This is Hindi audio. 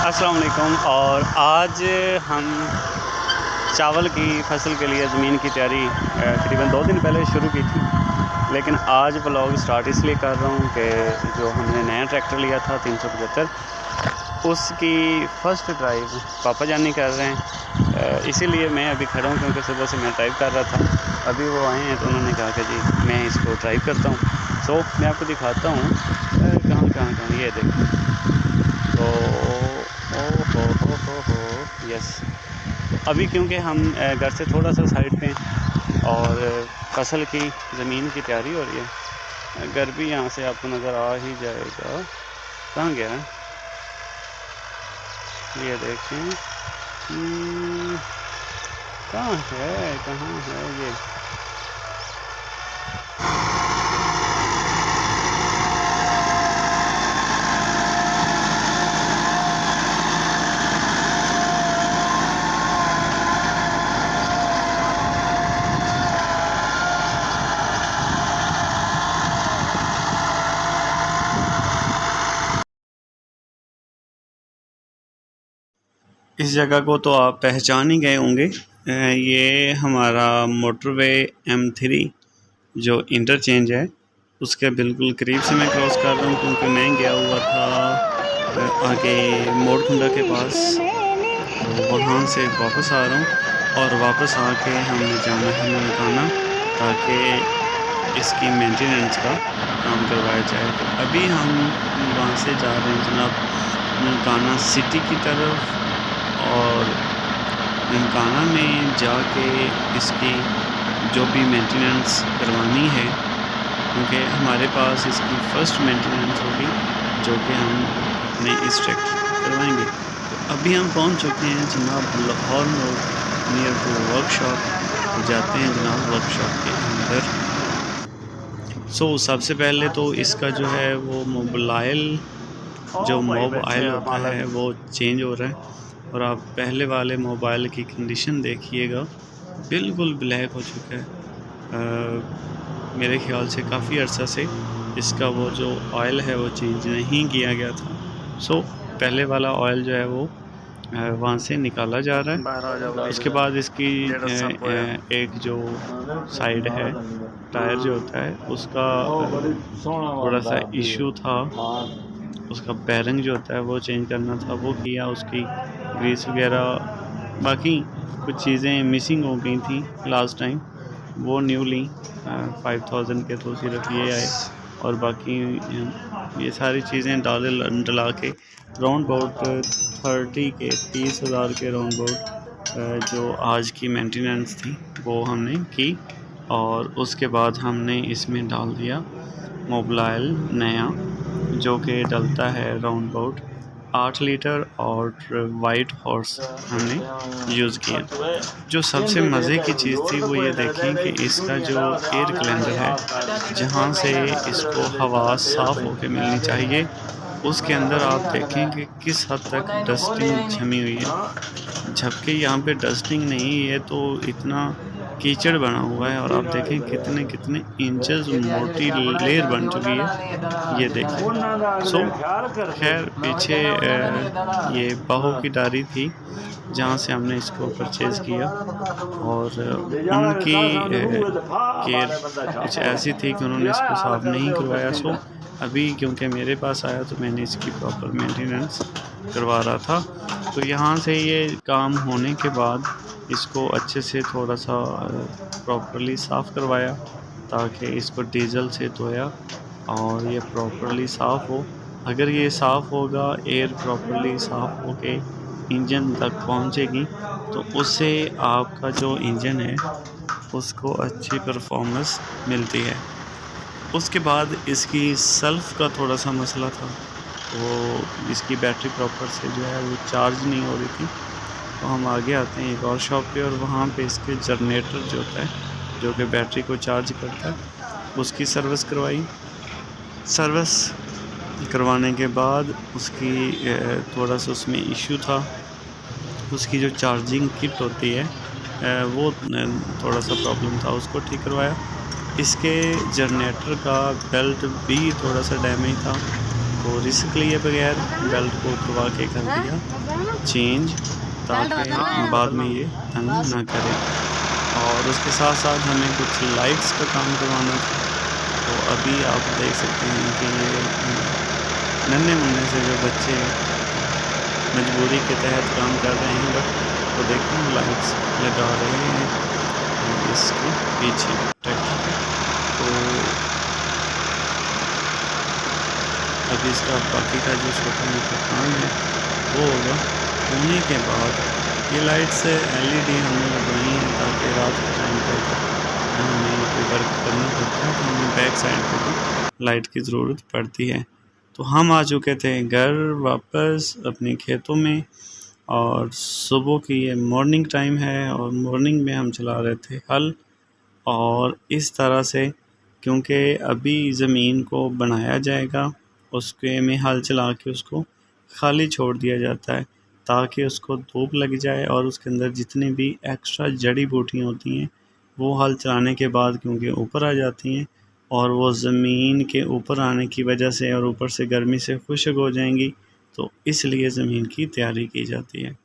अस्सलाम वालेकुम। और आज हम चावल की फसल के लिए ज़मीन की तैयारी तकरीबन 2 दिन पहले शुरू की थी, लेकिन आज व्लॉग स्टार्ट इसलिए कर रहा हूँ कि जो हमने नया ट्रैक्टर लिया था 375, उसकी फ़र्स्ट ड्राइव पापा जानी कर रहे हैं। इसीलिए मैं अभी खड़ा हूँ क्योंकि सुबह से मैं ड्राइव कर रहा था। अभी वो आए हैं तो उन्होंने कहा कि जी मैं इसको ड्राइव करता हूँ। सो मैं आपको दिखाता हूँ कहाँ ये देखें। तो हो यस, अभी क्योंकि हम घर से थोड़ा सा साइड पे और फसल की ज़मीन की तैयारी हो रही है। घर भी यहाँ से आपको नज़र आ ही जाएगा। कहाँ गया है ये देखें। कहाँ है ये। इस जगह को तो आप पहचान ही गए होंगे। ये हमारा मोटरवे M3 जो इंटरचेंज है उसके बिल्कुल करीब से मैं क्रॉस कर रहा हूँ, क्योंकि मैं गया हुआ था आगे मोरकुंडा के पास। तो वहाँ से वापस आ रहा हूँ और वापस आके हमें जाना है ननकाना, ताकि इसकी मेंटेनेंस का काम करवाया जाए। तो अभी हम वहाँ से जा रहे हैं जनाब ननकाना सिटी की तरफ, और ननकाना में जाके इसकी जो भी मेंटेनेंस करवानी है, क्योंकि हमारे पास इसकी फ़र्स्ट मेंटेनेंस होगी जो कि हम अपने इस ट्रैक्टर करवाएंगे। तो अभी हम पहुंच चुके हैं जनाब लाहौर मोड़ नियर टू वर्कशॉप। तो जाते हैं जनाब वर्कशॉप के अंदर। सबसे पहले तो इसका जो है वो मोबाइल होता है वो चेंज हो रहा है। और आप पहले वाले मोबाइल की कंडीशन देखिएगा, बिल्कुल ब्लैक हो चुका है। मेरे ख्याल से काफ़ी अर्सा से इसका वो जो ऑयल है वो चेंज नहीं किया गया था। पहले वाला ऑयल जो है वो वहाँ से निकाला जा रहा है। उसके बाद इसकी एक जो साइड है टायर जो होता है उसका थोड़ा सा इशू था, उसका बैरिंग जो होता है वो चेंज करना था, वो किया। उसकी ग्रीस वगैरह बाकी कुछ चीज़ें मिसिंग हो गई थी लास्ट टाइम, वो न्यू ली 5000 के तो सिर्फ ये आए। और बाकी ये सारी चीज़ें डला के राउंड अबाउट 30,000 के राउंड अबाउट जो आज की मेंटेनेंस थी वो हमने की। और उसके बाद हमने इसमें डाल दिया मोबाइल नया, जो कि डलता है राउंड अबाउट 8 लीटर, और वाइट हॉर्स हमने यूज़ किया। जो सबसे मज़े की चीज़ थी वो ये देखें कि इसका जो एयर क्लेंडर है, जहाँ से इसको हवा साफ़ होकर मिलनी चाहिए, उसके अंदर आप देखें कि किस हद तक डस्टिंग जमी हुई है। जबकि यहाँ पे डस्टिंग नहीं है तो इतना कीचड़ बना हुआ है। और आप देखें कितने इंचेस मोटी लेयर बन चुकी है, ये देखें। खैर पीछे ये बाहू की डारी थी जहाँ से हमने इसको परचेज़ किया, और उनकी केयर कुछ ऐसी थी कि उन्होंने इसको साफ़ नहीं करवाया। अभी क्योंकि मेरे पास आया तो मैंने इसकी प्रॉपर मेंटेनेंस करवा रहा था। तो यहाँ से ये काम होने के बाद इसको अच्छे से थोड़ा सा प्रॉपरली साफ़ करवाया, ताकि इसको डीजल से धोया और ये प्रॉपरली साफ़ हो। अगर ये साफ़ होगा, एयर प्रॉपरली साफ़ होके इंजन तक पहुँचेगी, तो उससे आपका जो इंजन है उसको अच्छी परफॉर्मेंस मिलती है। उसके बाद इसकी सेल्फ़ का थोड़ा सा मसला था, वो इसकी बैटरी प्रॉपर से जो है वो चार्ज नहीं हो रही थी। तो हम आगे आते हैं एक और शॉप पे, और वहाँ पे इसके जनरेटर जो होता है जो कि बैटरी को चार्ज करता है, उसकी सर्विस करवाई। सर्विस करवाने के बाद उसकी थोड़ा सा उसमें इशू था, उसकी जो चार्जिंग किट होती है वो थोड़ा सा प्रॉब्लम था, उसको ठीक करवाया। इसके जनरेटर का बेल्ट भी थोड़ा सा डैमेज था, को रिस्क लिए बगैर बेल्ट को उतरवा के कर दिया चेंज, ताकि बाद में ये तंग ना करे। और उसके साथ साथ हमें कुछ लाइट्स का काम करवाना था। तो अभी आप देख सकते हैं कि ये नन्हे मुन्ने से जो बच्चे मजबूरी के तहत काम कर रहे हैं, बट तो देखें लाइट्स लगा रहे हैं इसके पीछे ट्रैक्टर पे। तो अभी इसका बाकी का जो छोटा मोटा काम है वो होगा। होने के बाद ये लाइट्स LED हमने लगवाई हैं ताकि रात के टाइम पर हमें कोई वर्क करना पड़ता है तो हमें बैक साइड पर भी लाइट की ज़रूरत पड़ती है। तो हम आ चुके थे घर वापस अपने खेतों में, और सुबह की ये मॉर्निंग टाइम है और मॉर्निंग में हम चला रहे थे हल। और इस तरह से क्योंकि अभी ज़मीन को बनाया जाएगा, उसके में हल चला के उसको खाली छोड़ दिया जाता है ताकि उसको धूप लग जाए और उसके अंदर जितनी भी एक्स्ट्रा जड़ी बूटियाँ होती हैं वो हल चलाने के बाद क्योंकि ऊपर आ जाती हैं, और वो ज़मीन के ऊपर आने की वजह से और ऊपर से गर्मी से खुश्क हो जाएंगी, तो इसलिए ज़मीन की तैयारी की जाती है।